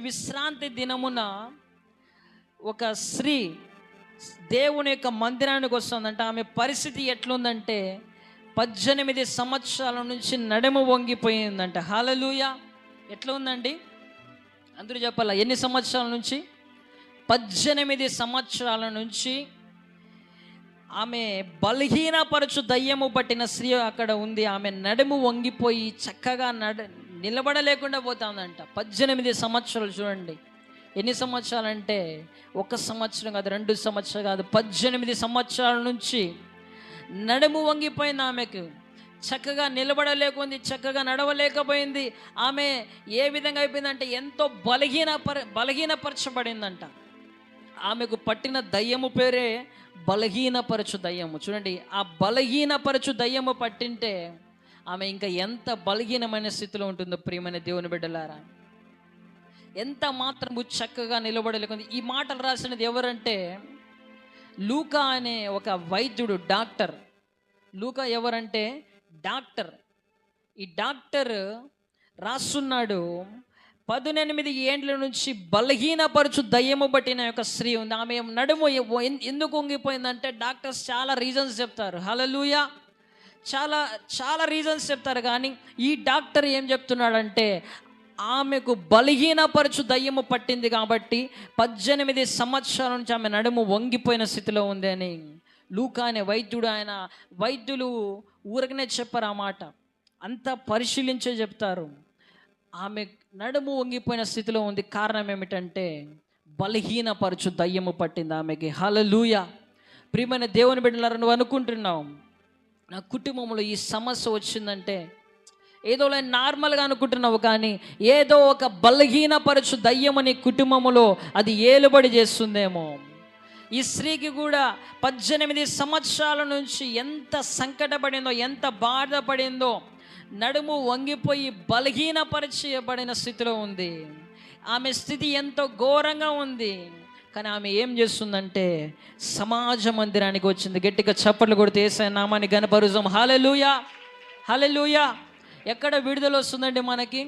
విశ్రాంతి దినమున ఒక స్త్రీ దేవుని యొక్క మందిరానికి వస్తుందంట. ఆమె పరిస్థితి ఎట్లుందంటే 18 సంవత్సరాల నుంచి నడుము వంగిపోయిందంట. హల్లెలూయా. ఎట్లా ఉందండి? అందరూ చెప్పాలా? ఎన్ని సంవత్సరాల నుంచి? 18 సంవత్సరాల నుంచి ఆమె బలహీనపరచు దయ్యము పట్టిన స్త్రీ అక్కడ ఉంది. ఆమె నడుము వంగిపోయి చక్కగా నిలబడలేకుండా పోతుందంట. 18 సంవత్సరాలు. చూడండి ఎన్ని సంవత్సరాలు అంటే 1 సంవత్సరం కాదు, 2 సంవత్సరాలు కాదు, 18 సంవత్సరాల నుంచి నడుము వంగిపోయింది. ఆమెకు చక్కగా నిలబడలేకుంది, చక్కగా నడవలేకపోయింది. ఆమె ఏ విధంగా అయిపోయిందంటే ఎంతో బలహీనపరచబడిందంట. ఆమెకు పట్టిన దయ్యము పేరే బలహీనపరచు దయ్యము. చూడండి, ఆ బలహీనపరచు దయ్యము పట్టింటే ఆమె ఇంకా ఎంత బలహీనమైన స్థితిలో ఉంటుందో ప్రియమైన దేవుని బిడ్డలారా. ఎంత మాత్రము చక్కగా నిలబడలేకుంది. ఈ మాటలు రాసినది ఎవరంటే లూకా అనే ఒక వైద్యుడు, డాక్టర్. లూకా ఎవరంటే డాక్టర్. ఈ డాక్టర్ రాస్తున్నాడు, 18 ఏండ్ల నుంచి బలహీనపరచు దయ్యము పట్టిన యొక్క స్త్రీ ఉంది. ఆమె నడుము ఎందుకు వంగిపోయిందంటే డాక్టర్స్ చాలా రీజన్స్ చెప్తారు. హల్లెలూయా. చాలా రీజన్స్ చెప్తారు. కానీ ఈ డాక్టర్ ఏం చెప్తున్నాడంటే ఆమెకు బలహీనపరచు దయ్యము పట్టింది కాబట్టి 18 సంవత్సరాల నుంచి ఆమె నడుము వంగిపోయిన స్థితిలో ఉంది అని లూకా అనే వైద్యుడు, ఆయన వైద్యులు ఊరకనే చెప్పారు ఆ మాట, అంతా పరిశీలించే చెప్తారు. ఆమె నడుము వంగిపోయిన స్థితిలో ఉంది. కారణం ఏమిటంటే బలహీనపరచు దయ్యము పట్టింది ఆమెకి. హల్లెలూయా. ప్రియమైన దేవుని బిడ్డలారా, నువ్వు అనుకుంటున్నావు నా కుటుంబంలో ఈ సమస్య వచ్చిందంటే ఏదో నార్మల్గా అనుకుంటున్నావు, కానీ ఏదో ఒక బలహీనపరచు దయ్యము నీ కుటుంబంలో అది ఏలుబడి చేస్తుందేమో. ఈ స్త్రీకి కూడా 18 సంవత్సరాల నుంచి ఎంత సంకటపడిందో, ఎంత బాధపడిందో, నడుము వంగిపోయి బలహీనపరచబడిన స్థితిలో ఉంది. ఆమె స్థితి ఎంతో ఘోరంగా ఉంది. కానీ ఆమె ఏం చేస్తుందంటే సమాజ మందిరానికి వచ్చింది. గట్టిగా చప్పట్లు కొడితే యేసయ్య నామాన్ని ఘనపరుద్దాం. హల్లెలూయా, హల్లెలూయా. ఎక్కడ విడుదల వస్తుందండి మనకి?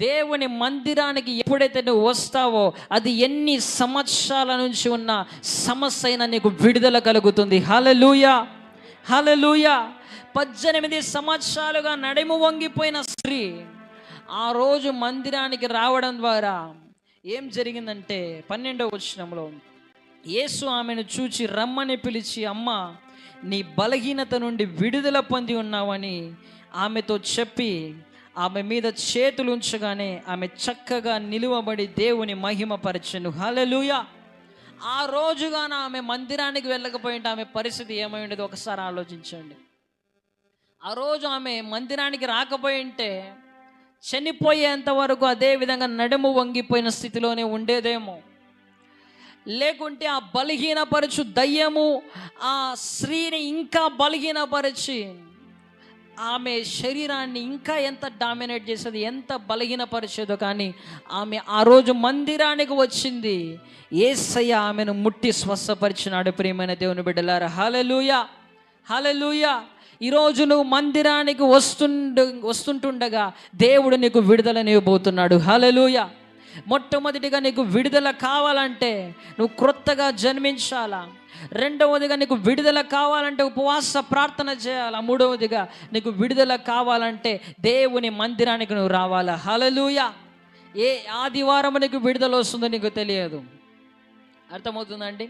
దేవుని మందిరానికి ఎప్పుడైతే నువ్వు వస్తావో అది ఎన్ని సంవత్సరాల నుంచి ఉన్న సమస్య అయినా నీకు విడుదల కలుగుతుంది. హల్లెలూయా, హల్లెలూయా. 18 సంవత్సరాలుగా నడుము వంగిపోయిన స్త్రీ ఆ రోజు మందిరానికి రావడం ద్వారా ఏం జరిగిందంటే 12వ వచనంలో యేసు ఆమెను చూచి రమ్మని పిలిచి, అమ్మ నీ బలహీనత నుండి విడుదల పొంది ఉన్నావని ఆమెతో చెప్పి ఆమె మీద చేతులు ఉంచగానే ఆమె చక్కగా నిలువబడి దేవుని మహిమపరచెను. హల్లెలూయా. ఆ రోజుగాన ఆమె మందిరానికి వెళ్ళకపోయింటే ఆమె పరిస్థితి ఏమై ఉండేది ఒకసారి ఆలోచించండి. ఆ రోజు ఆమె మందిరానికి రాకపోయింటే చనిపోయేంత వరకు అదే విధంగా నడుము వంగిపోయిన స్థితిలోనే ఉండేదేమో. లేకుంటే ఆ బలహీనపరచు దయ్యము ఆ స్త్రీని ఇంకా బలహీనపరిచి ఆమె శరీరాన్ని ఇంకా ఎంత డామినేట్ చేసేది, ఎంత బలహీనపరిచేదో. కానీ ఆమె ఆ రోజు మందిరానికి వచ్చింది. యేసయ్య ఆమెను ముట్టి స్వస్థపరిచినాడు. ప్రియమైన దేవుని బిడ్డలారా, హల్లెలూయా, హల్లెలూయా. ఈరోజు నువ్వు మందిరానికి వస్తుంటుండగా దేవుడు నీకు విడుదలనివ్వబోతున్నాడు. హల్లెలూయా. మొట్టమొదటిగా నీకు విడుదల కావాలంటే నువ్వు క్రొత్తగా జన్మించాలా. రెండవదిగా నీకు విడుదల కావాలంటే ఉపవాస ప్రార్థన చేయాలా. మూడవదిగా నీకు విడుదల కావాలంటే దేవుని మందిరానికి నువ్వు రావాలా. హల్లెలూయా. ఏ ఆదివారం నీకు విడుదల వస్తుందో నీకు తెలియదు. అర్థమవుతుందండి?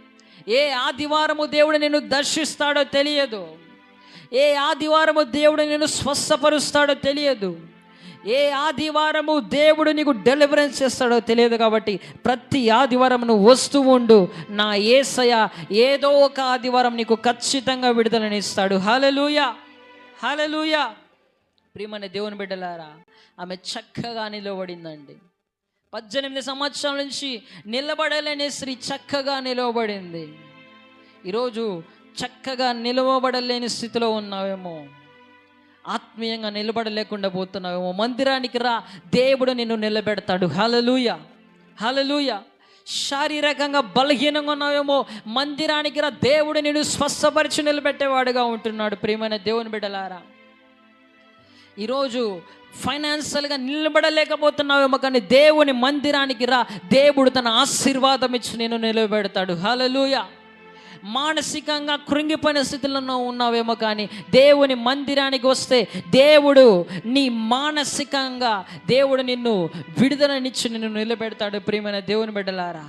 ఏ ఆదివారము దేవుడు నిన్ను దర్శిస్తాడో తెలియదు. ఏ ఆదివారము దేవుడు నిన్ను స్వస్థపరుస్తాడో తెలియదు. ఏ ఆదివారము దేవుడు నీకు డెలివరెన్స్ చేస్తాడో తెలియదు. కాబట్టి ప్రతి ఆదివారం నువ్వు వస్తూ ఉండు. నా యేసయ్య ఏదో ఒక ఆదివారం నీకు ఖచ్చితంగా విడుదలనిస్తాడు. హల్లెలూయా, హల్లెలూయా. ప్రియమైన దేవుని బిడ్డలారా, ఆమె చక్కగా నిలబడిందండి. 18 సంవత్సరాల నుంచి నిలబడలేని స్త్రీ చక్కగా నిలవబడింది. ఈరోజు చక్కగా నిలవబడలేని స్థితిలో ఉన్నావేమో, ఆత్మీయంగా నిలబడలేకుండా పోతున్నావేమో. మందిరానికి రా, దేవుడు నిన్ను నిలబెడతాడు. హల్లెలూయా, హల్లెలూయా. శారీరకంగా బలహీనంగా ఉన్నావేమో, మందిరానికి రా, దేవుడు నిన్ను స్వస్థపరిచి నిలబెట్టేవాడుగా ఉంటున్నాడు. ప్రియమైన దేవుని బిడ్డలారా, ఈరోజు ఫైనాన్షియల్గా నిలబడలేకపోతున్నావేమో, కానీ దేవుని మందిరానికి రా, దేవుడు తన ఆశీర్వాదం ఇచ్చి నేను నిలబెడతాడు. హల్లెలూయా. మానసికంగా కృంగిపోయిన స్థితిలో ఉన్నావేమో, కానీ దేవుని మందిరానికి వస్తే దేవుడు నీ మానసికంగా దేవుడు నిన్ను విడుదలనిచ్చి నిన్ను నిలబెడతాడు. ప్రియమైన దేవుని బిడ్డలారా,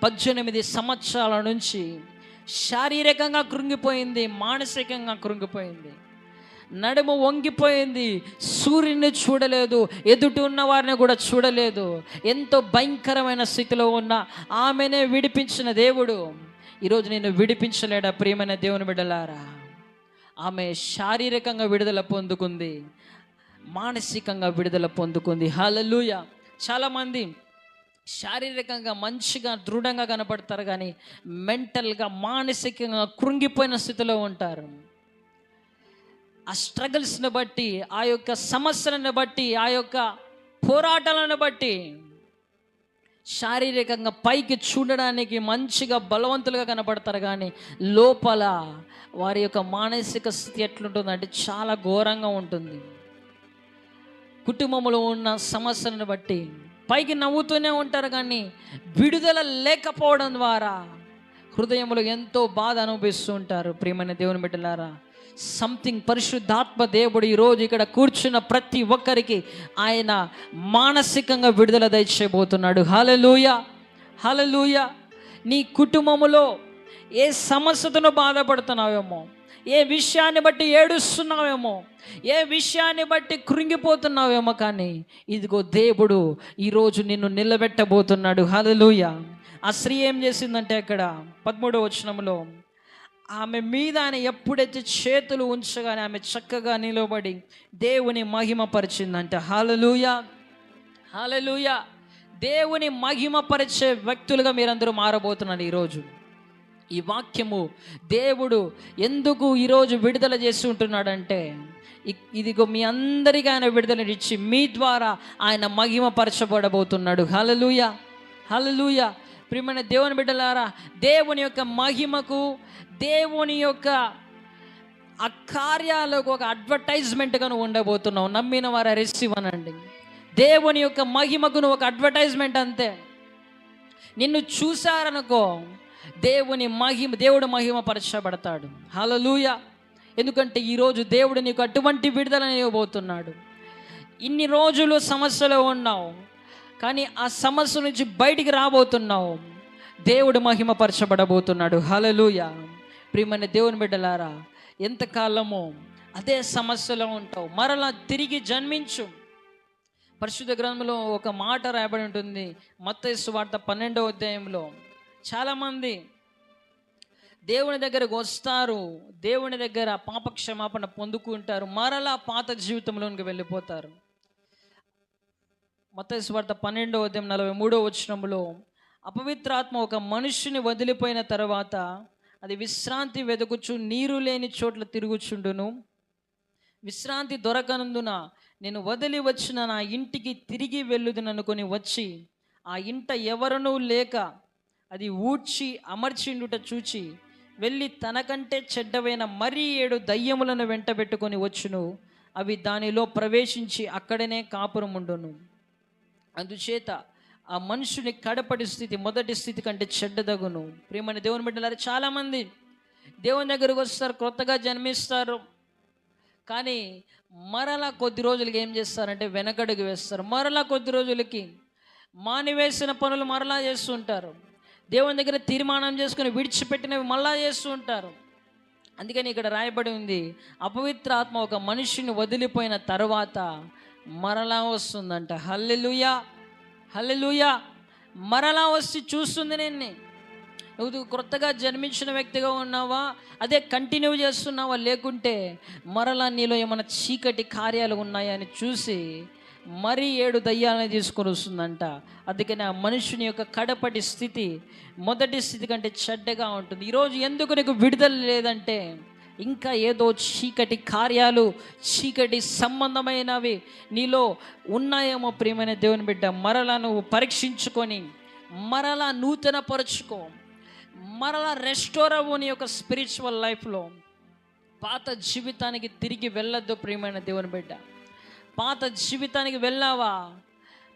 18 సంవత్సరాల నుంచి శారీరకంగా కృంగిపోయింది, మానసికంగా కృంగిపోయింది, నడుము వంగిపోయింది, సూర్యుని చూడలేదు, ఎదుటి ఉన్న వారిని కూడా చూడలేదు, ఎంతో భయంకరమైన స్థితిలో ఉన్న ఆమెనే విడిపించిన దేవుడు ఈరోజు నేను విడిపించలేడా? ప్రియమైన దేవుని బిడ్డలారా, ఆమె శారీరకంగా విడుదల పొందుకుంది, మానసికంగా విడుదల పొందుకుంది. హల్లెలూయా. చాలామంది శారీరకంగా మంచిగా దృఢంగా కనపడతారు, కానీ మెంటల్గా మానసికంగా కృంగిపోయిన స్థితిలో ఉంటారు. ఆ స్ట్రగుల్స్ని బట్టి, ఆ యొక్క సమస్యలను బట్టి, ఆ యొక్క పోరాటాలను బట్టి శారీరకంగా పైకి చూడడానికి మంచిగా బలవంతులుగా కనపడతారు, కానీ లోపల వారి యొక్క మానసిక స్థితి ఎట్లుంటుందంటే చాలా ఘోరంగా ఉంటుంది. కుటుంబంలో ఉన్న సమస్యలను బట్టి పైకి నవ్వుతూనే ఉంటారు, కానీ విడుదల లేకపోవడం ద్వారా హృదయంలో ఎంతో బాధ అనుభవిస్తూ ఉంటారు. ప్రియమైన దేవుని బిడ్డలారా, పరిశుద్ధాత్మ దేవుడు ఈరోజు ఇక్కడ కూర్చున్న ప్రతి ఒక్కరికి ఆయన మానసికంగా విడుదల దయచేయబోతున్నాడు. హల్లెలూయా, హల్లెలూయా. నీ కుటుంబంలో ఏ సమస్యతో బాధపడుతున్నావేమో, ఏ విషయాన్ని బట్టి ఏడుస్తున్నావేమో, ఏ విషయాన్ని బట్టి కృంగిపోతున్నావేమో, కానీ ఇదిగో దేవుడు ఈరోజు నిన్ను నిలబెట్టబోతున్నాడు. హల్లెలూయా. ఆ స్త్రీ ఏం చేసిందంటే అక్కడ 13వ వచనంలో, ఆమె మీద ఆయన ఎప్పుడైతే చేతులు ఉంచగానే ఆమె చక్కగా నిలబడి దేవుని మహిమపరిచిందంట. హల్లెలూయా, హల్లెలూయా. దేవుని మహిమపరిచే వ్యక్తులుగా మీరందరూ మారబోతున్నారు ఈరోజు. ఈ వాక్యము దేవుడు ఎందుకు ఈరోజు విడుదల చేసి ఉంటున్నాడంటే, ఇదిగో మీ అందరికీ ఆయన విడుదలనిచ్చి మీ ద్వారా ఆయన మహిమపరచబడబోతున్నాడు. హల్లెలూయా, హల్లెలూయా. ప్రియమైన దేవుని బిడ్డలారా, దేవుని యొక్క మహిమకు, దేవుని యొక్క ఆ కార్యాలకు ఒక అడ్వర్టైజ్మెంట్గా నువ్వు ఉండబోతున్నావు. నమ్మిన వారు రిసీవ్ అనండి. దేవుని యొక్క మహిమకు నువ్వు ఒక అడ్వర్టైజ్మెంట్ అంతే. నిన్ను చూశారనుకో, దేవుడు మహిమపరచబడతాడు. హల్లెలూయా. ఎందుకంటే ఈరోజు దేవుడు నీకు అటువంటి విడుదలని ఇవ్వబోతున్నాడు. ఇన్ని రోజులు సమస్యలో ఉన్నావు, కానీ ఆ సమస్య నుంచి బయటికి రాబోతున్నావు. దేవుడు మహిమపరచబడబోతున్నాడు. హల్లెలూయా. ప్రియమైన దేవుని బిడ్డలారా, ఎంతకాలమో అదే సమస్యలో ఉంటావు, మరలా తిరిగి జన్మించు. పరిశుద్ధ గ్రంథంలో ఒక మాట రాయబడి ఉంటుంది, మత్తయి సువార్త 12వ అధ్యాయంలో. చాలామంది దేవుని దగ్గరకు వస్తారు, దేవుని దగ్గర పాపక్షమాపణ పొందుకుంటారు, మరలా పాత జీవితంలోనికి వెళ్ళిపోతారు. మత్తయి సువార్త 12వ అధ్యాయం 43వ వచనంలో, అపవిత్రాత్మ ఒక మనుష్యుని వదిలిపోయిన తర్వాత అది విశ్రాంతి వెతుకుచు నీరు లేని చోట్ల తిరుగుచుండును. విశ్రాంతి దొరకనందున నేను వదిలి వచ్చిన నా ఇంటికి తిరిగి వెళ్ళుదుననుకొని వచ్చి ఆ ఇంట ఎవరనూ లేక అది ఊడ్చి అమర్చిండుట చూచి వెళ్ళి తనకంటే చెడ్డవైన మరి 7 దయ్యములను వెంటబెట్టుకొని వచ్చును. అవి దానిలో ప్రవేశించి అక్కడనే కాపురం ఉండును. అందుచేత ఆ మనుషుని కడపటి స్థితి మొదటి స్థితి కంటే చెడ్డదగును. ప్రియమైన దేవుని బిడ్డలారా, చాలామంది దేవుని దగ్గరకు వస్తారు, కొత్తగా జన్మిస్తారు, కానీ మరలా కొద్ది రోజులకి ఏం చేస్తారంటే వెనకడుగు వేస్తారు. మరలా కొద్ది రోజులకి మానివేసిన పనులు మరలా చేస్తుంటారు. దేవుని దగ్గర తీర్మానం చేసుకుని విడిచిపెట్టినవి మళ్ళా చేస్తూ ఉంటారు. అందుకని ఇక్కడ రాయబడి ఉంది, అపవిత్ర ఆత్మ ఒక మనిషిని వదిలిపోయిన తర్వాత మరలా వస్తుందంట. హల్లెలూయా, హల్లెలూయా. మరలా వచ్చి చూస్తుంది నిన్ను. నువ్వు కొత్తగా జన్మించిన వ్యక్తిగా ఉన్నావా, అదే కంటిన్యూ చేస్తున్నావా, లేకుంటే మరలా నీలో ఏమైనా చీకటి కార్యాలు ఉన్నాయా అని చూసి మరి 7 దయ్యాలను తీసుకొని వస్తుందంట. అందుకని ఆ మనుషుని యొక్క కడపటి స్థితి మొదటి స్థితి కంటే చెడ్డగా ఉంటుంది. ఈరోజు ఎందుకు నీకు విడుదల లేదంటే, ఇంకా ఏదో చీకటి కార్యాలు, చీకటి సంబంధమైనవి నీలో ఉన్నాయేమో. ప్రియమైన దేవుని బిడ్డ, మరలా నువ్వు పరీక్షించుకొని మరలా నూతన పరుచుకో, మరలా రెస్టోర్ అవ్వు నీ యొక్క స్పిరిచువల్ లైఫ్లో. పాత జీవితానికి తిరిగి వెళ్ళొద్దు ప్రియమైన దేవుని బిడ్డ. పాత జీవితానికి వెళ్ళావా?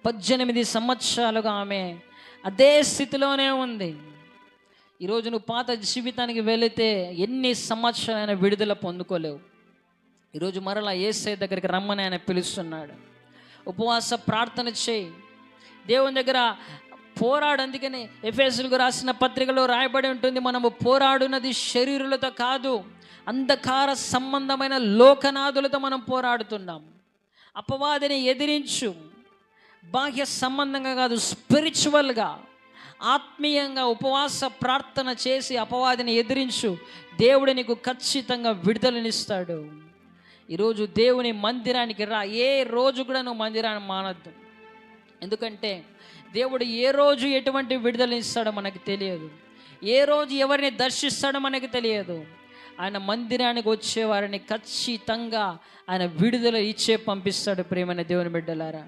18 సంవత్సరాలుగా ఆమె అదే స్థితిలోనే ఉంది. ఈరోజు నువ్వు పాత జీవితానికి వెళితే ఎన్ని సంవత్సరాలైనా విడుదల పొందుకోలేవు. ఈరోజు మరలా యేసయ్య దగ్గరికి రమ్మని ఆయన పిలుస్తున్నాడు. ఉపవాస ప్రార్థన చేయి, దేవుని దగ్గర పోరాడు. అందుకని ఎఫెసీయులకు రాసిన పత్రికలో రాయబడి ఉంటుంది, మనము పోరాడున్నది శరీరులతో కాదు, అంధకార సంబంధమైన లోకనాథులతో మనం పోరాడుతున్నాం. అపవాదిని ఎదిరించు, బాహ్య సంబంధంగా కాదు, స్పిరిచువల్గా, ఆత్మీయంగా ఉపవాస ప్రార్థన చేసి అపవాదిని ఎదిరించు. దేవుడు నీకు ఖచ్చితంగా విడుదలనిస్తాడు. ఈరోజు దేవుని మందిరానికి రా. ఏ రోజు కూడా నువ్వు మందిరాన్ని మానద్దు. ఎందుకంటే దేవుడు ఏ రోజు ఎటువంటి విడుదల ఇస్తాడో మనకు తెలియదు, ఏ రోజు ఎవరిని దర్శిస్తాడో మనకు తెలియదు. ఆయన మందిరానికి వచ్చే వారిని ఖచ్చితంగా ఆయన విడుదల ఇచ్చే పంపిస్తాడు. ప్రియమైన దేవుని బిడ్డలారా,